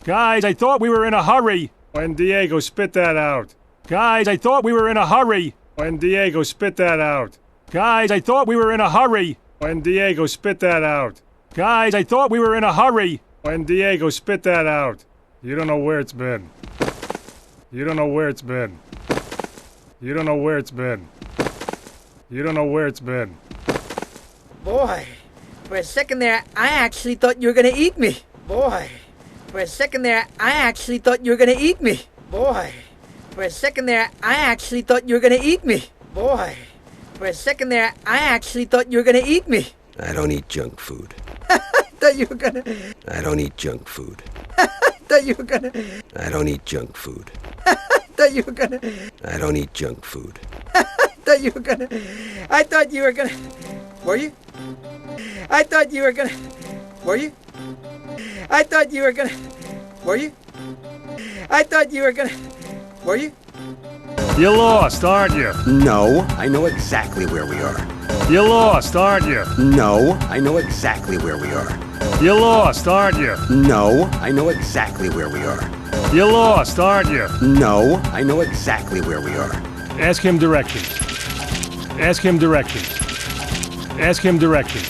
Guys, I thought we were in a hurry. When Diego, spit that out. Guys, I thought we were in a hurry. When Diego, spit that out. Guys, I thought we were in a hurry. When Diego, spit that out. Guys, I thought we were in a hurry. When Diego, spit that out. You don't know where it's been. You don't know where it's been. You don't know where it's been. You don't know where it's been. Boy, for a second there, I actually thought you were gonna eat me. Boy, for a second there, I actually thought you were gonna eat me. Boy, for a second there, I actually thought you were gonna eat me. Boy, for a second there, I actually thought you were gonna eat me. I don't eat junk food. I thought you were gonna... I don't eat junk food. I thought you were gonna... I don't eat junk food. I thought you were gonna... I don't eat junk food. I thought you were gonna... I thought you were gonna... Were you? I thought you were gonna... Were you? I thought you were gonna... Were you? I thought you were gonna... Were you? You're lost, aren't you? No, I know exactly where we are. You're lost, aren't you? No, I know exactly where we are. You're lost, aren't you? No, I know exactly where we are. You're lost, aren't you? No, I know exactly where we are. Ask him directions. Ask him directions. Ask him directions.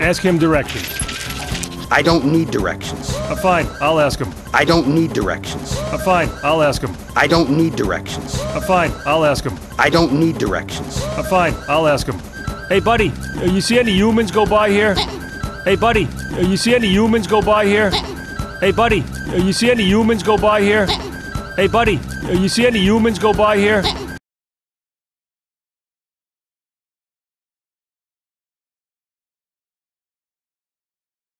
Ask him directions. I don't need directions. Fine, I'll ask him. I don't need directions. Fine, I'll ask him. I don't need directions. Fine, I'll ask him. I don't need directions. Fine, I'll ask him. Hey, buddy, you see any humans go by here? Hey, buddy, you see any humans go by here? Hey, buddy, you see any humans go by here? Hey, buddy, you see any humans go by here?